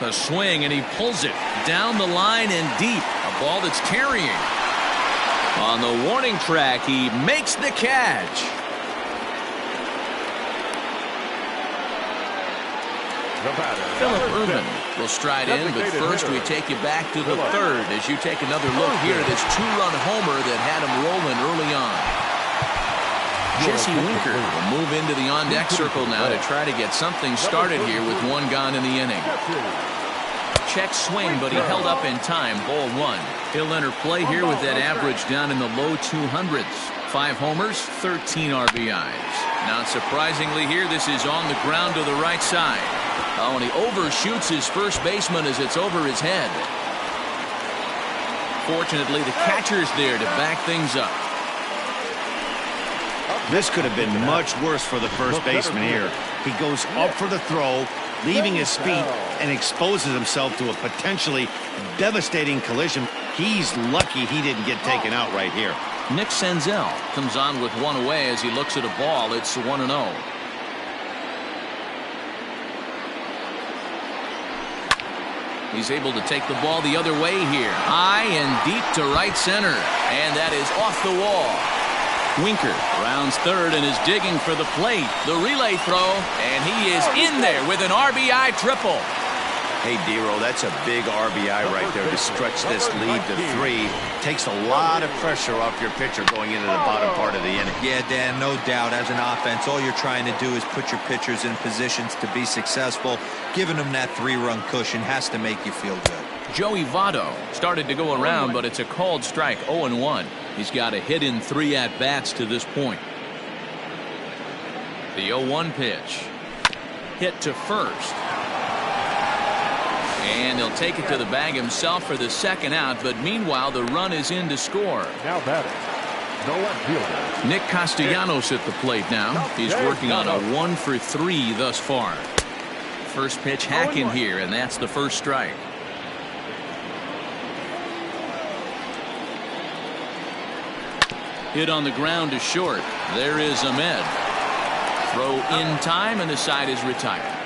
[SPEAKER 1] A swing, and he pulls it down the line and deep. A ball that's carrying. On the warning track, he makes the catch. Philip Irvin will stride in, but first we take you back to the 3rd as you take another look here at his 2-run homer that had him rolling early on. Jesse Winker will move into the on-deck circle now to try to get something started here with 1 gone in the inning. Check swing, but he held up in time. Ball 1. He'll enter play here with that average down in the low 200s. 5 homers, 13 RBIs. Not surprisingly here, this is on the ground to the right side. Oh, and he overshoots his first baseman as it's over his head. Fortunately, the catcher's there to back things up.
[SPEAKER 2] This could have been much worse for the first baseman here. He goes up for the throw, leaving his feet, and exposes himself to a potentially devastating collision. He's lucky he didn't get taken out right here.
[SPEAKER 1] Nick Senzel comes on with 1 away as he looks at a ball. It's 1-0. He's able to take the ball the other way here. High and deep to right center. And that is off the wall. Winker rounds 3rd and is digging for the plate. The relay throw, and he is in there with an RBI triple.
[SPEAKER 2] Hey, Dero, that's a big RBI right there to stretch this lead to 3. Takes a lot of pressure off your pitcher going into the bottom part of the inning.
[SPEAKER 3] Yeah, Dan, no doubt. As an offense, all you're trying to do is put your pitchers in positions to be successful. Giving them that 3-run cushion has to make you feel good.
[SPEAKER 1] Joey Votto started to go around, but it's a called strike. 0-1. He's got a hit in 3 at-bats to this point. The 0-1 pitch. Hit to first. And he'll take it to the bag himself for the 2nd out, but meanwhile the run is in to score.
[SPEAKER 4] Now batting. No left fielder.
[SPEAKER 1] Nick Castellanos at the plate now. He's working on a 1 for 3 thus far. First pitch hacking here, and that's the first strike. Hit on the ground to short. There is Ahmed. Throw in time, and the side is retired.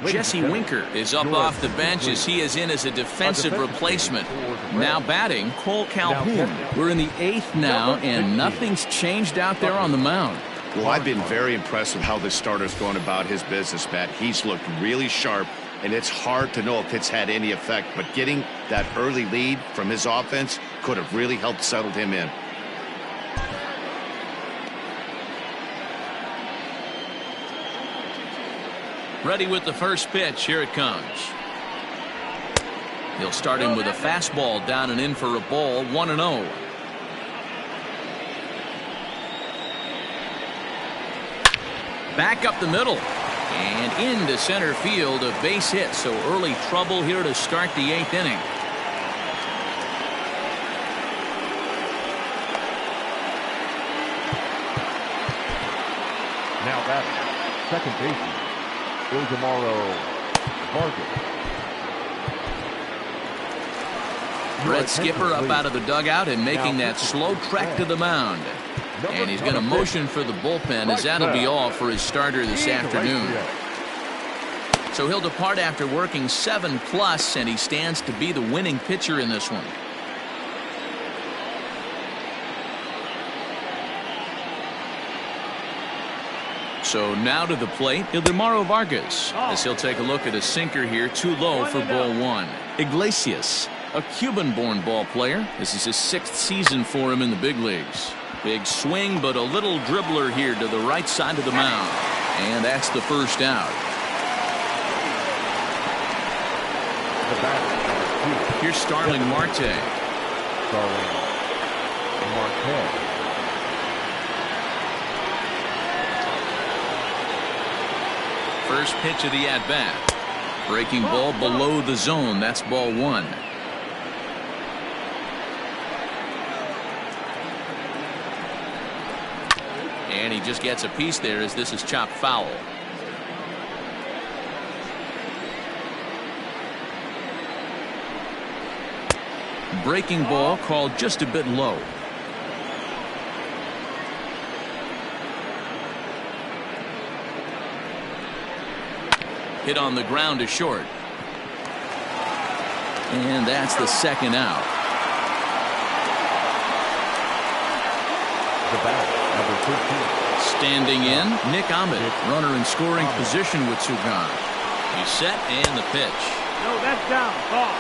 [SPEAKER 1] Jesse Winker is up off the bench as he is in as a defensive replacement. Now batting, Cole Calhoun. We're in the 8th now, and nothing's changed out there on the mound.
[SPEAKER 2] Well, I've been very impressed with how this starter's going about his business, Matt. He's looked really sharp, and it's hard to know if it's had any effect, but getting that early lead from his offense could have really helped settle him in.
[SPEAKER 1] Ready with the first pitch. Here it comes. He'll start him with a fastball down and in for a ball, 1-0. Back up the middle and into center field, a base hit. So early trouble here to start the 8th inning.
[SPEAKER 4] Now batting, second baseman, Vargas.
[SPEAKER 1] Brett Skipper up out of the dugout and making that slow trek to the mound. And he's going to motion for the bullpen, as that'll be all for his starter this afternoon. So he'll depart after working 7+, and he stands to be the winning pitcher in this one. So now to the plate, Ildemaro Vargas, as he'll take a look at a sinker here, too low for ball 1. Iglesias, a Cuban-born ball player. This is his 6th season for him in the big leagues. Big swing, but a little dribbler here to the right side of the mound. And that's the first out. Here's Starling Marte. First pitch of the at-bat. Breaking ball below the zone. That's ball 1. And he just gets a piece there as this is chopped foul. Breaking ball called just a bit low. Hit on the ground to short. And that's the second out.
[SPEAKER 4] The bat, number 13.
[SPEAKER 1] Standing in, Nick Ahmed, runner in scoring position with 2 gone. He's set and the pitch.
[SPEAKER 5] No, that's down. Ball.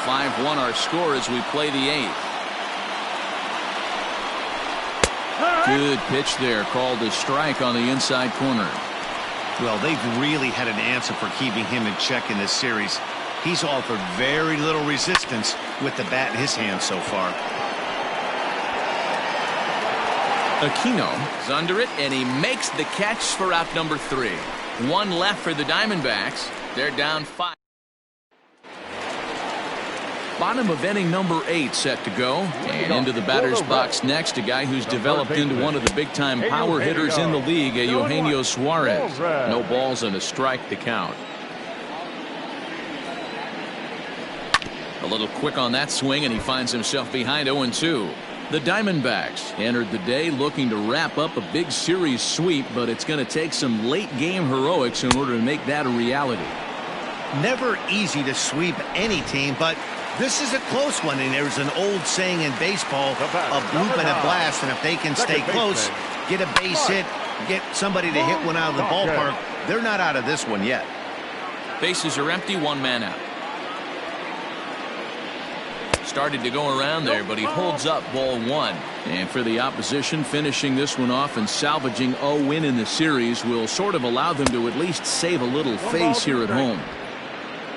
[SPEAKER 1] 5-1 our score as we play the 8th. Good pitch there, called a strike on the inside corner.
[SPEAKER 2] Well, they've really had an answer for keeping him in check in this series. He's offered very little resistance with the bat in his hand so far.
[SPEAKER 1] Aquino is under it, and he makes the catch for out number 3. 1 left for the Diamondbacks. They're down 5. Bottom of inning number 8 set to go, and into the batter's box next, a guy who's developed into one of the big-time power hitters in the league, Eugenio Suarez. No balls and a strike to count. A little quick on that swing, and he finds himself behind 0-2. The Diamondbacks entered the day looking to wrap up a big series sweep, but it's going to take some late-game heroics in order to make that a reality.
[SPEAKER 2] Never easy to sweep any team, but this is a close one, and there's an old saying in baseball, a bloop and a blast, and if they can stay close, get a base hit, get somebody to hit one out of the ballpark, they're not out of this one yet.
[SPEAKER 1] Bases are empty, 1 man out. Started to go around there, but he holds up ball 1. And for the opposition, finishing this one off and salvaging a win in the series will sort of allow them to at least save a little face here at home.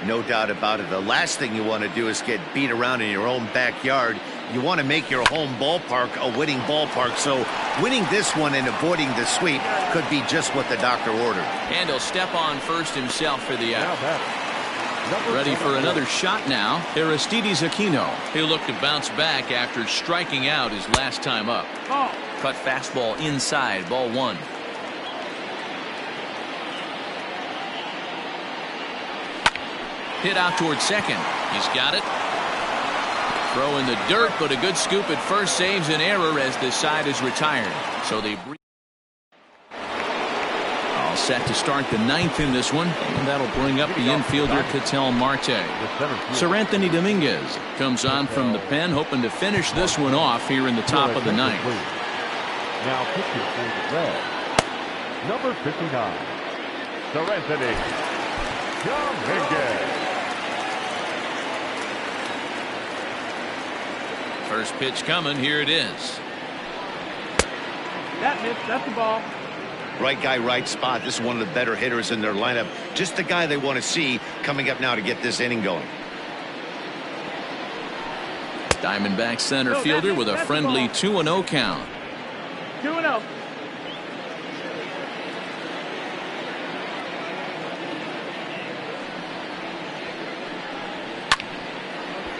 [SPEAKER 2] No doubt about it. The last thing you want to do is get beat around in your own backyard. You want to make your home ballpark a winning ballpark. So winning this one and avoiding the sweep could be just what the doctor ordered.
[SPEAKER 1] And he'll step on first himself for the out. Ready for another shot now. Aristides Aquino. He'll look to bounce back after striking out his last time up. Cut fastball inside, ball 1. Hit out towards second. He's got it. Throw in the dirt, but a good scoop at first saves an error as this side is retired. So they all set to start the 9th in this one, and that'll bring up the infielder Ketel Marte. Sir Anthony Dominguez comes on from the pen, hoping to finish this one off here in the top of the 9th.
[SPEAKER 4] Now pitching for the Reds, number 59, tre9MB.
[SPEAKER 1] First pitch coming. Here it is.
[SPEAKER 5] That missed. That's the ball.
[SPEAKER 2] Right guy, right spot. This is one of the better hitters in their lineup. Just the guy they want to see coming up now to get this inning going.
[SPEAKER 1] Diamondback center fielder with a friendly 2-0 count.
[SPEAKER 5] 2-0.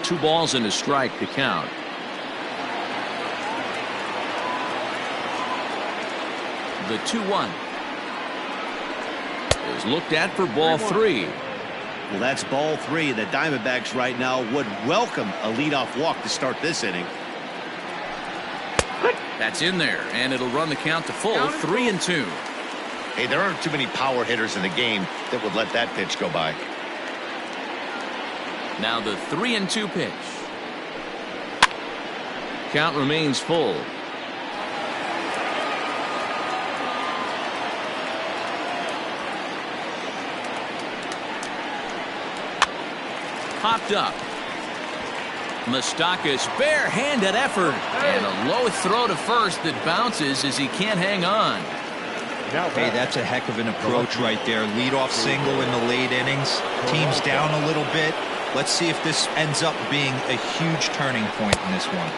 [SPEAKER 1] Two balls and a strike to count. The 2-1 is looked at for ball 3.
[SPEAKER 2] Well, that's ball 3. The Diamondbacks right now would welcome a leadoff walk to start this inning.
[SPEAKER 1] That's in there, and it'll run the count to full. 3-2.
[SPEAKER 2] Hey, there aren't too many power hitters in the game that would let that pitch go by.
[SPEAKER 1] Now the 3-2 pitch. Count remains full. Popped up. Moustakas bare-handed effort and a low throw to first that bounces as he can't hang on.
[SPEAKER 3] Hey, that's a heck of an approach right there. Leadoff single in the late innings. Team's down a little bit. Let's see if this ends up being a huge turning point in this one.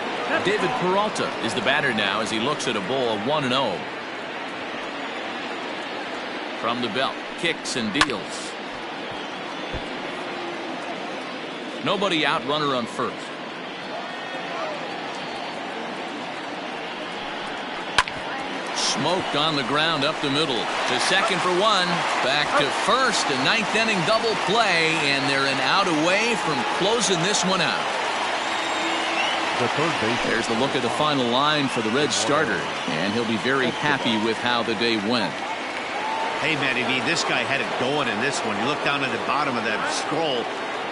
[SPEAKER 1] David Peralta is the batter now as he looks at a ball of 1-0. From the belt, kicks and deals. Nobody out, runner on first. Smoked on the ground up the middle. To second for 1. Back to first. A 9th inning double play, and they're an out away from closing this one out.
[SPEAKER 4] The third base.
[SPEAKER 1] There's the look at the final line for the Reds starter, and he'll be very happy with how the day went.
[SPEAKER 2] Hey, Matty V, this guy had it going in this one. You look down at the bottom of that scroll.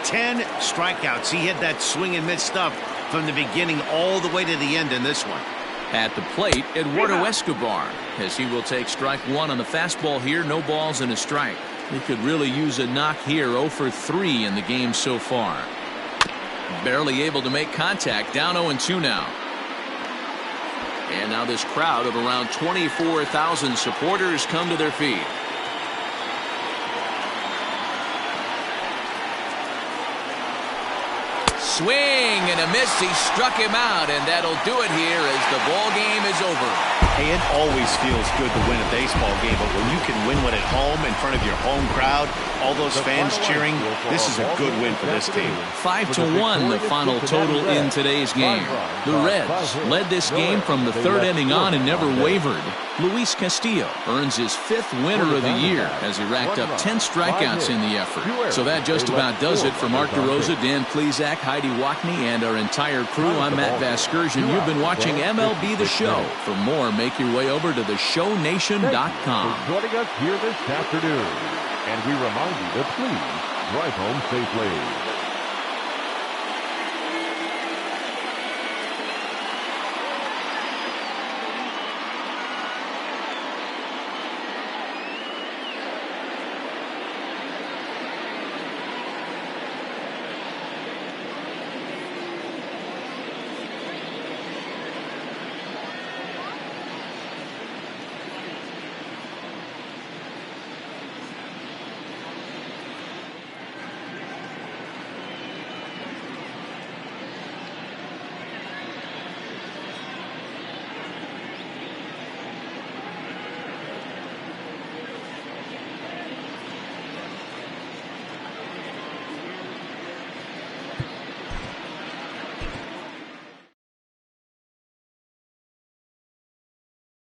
[SPEAKER 2] 10 strikeouts. He hit that swing and miss stuff from the beginning all the way to the end in this one.
[SPEAKER 1] At the plate, Eduardo Escobar, as he will take strike 1 on the fastball here. No balls and a strike. He could really use a knock here. 0 for 3 in the game so far. Barely able to make contact. Down 0-2 now. And now this crowd of around 24,000 supporters come to their feet. Swing and a miss. He struck him out, and that'll do it here as the ball game is over.
[SPEAKER 2] Hey, it always feels good to win a baseball game, but when you can win one at home in front of your home crowd, all those fans cheering, this is a good win for this team.
[SPEAKER 1] 5-1 the final total in today's game. The Reds led this game from the 3rd inning on and never wavered. Luis Castillo earns his 5th winner of the year as he racked up 10 strikeouts in the effort. So that just about does it for Mark DeRosa, Dan Plezak, Heidi Wackney, and our entire crew. I'm Matt Vasgersian. You've been watching MLB The Show. For more, make your way over to theshownation.com.
[SPEAKER 4] For joining us here this afternoon. And we remind you to please drive home safely.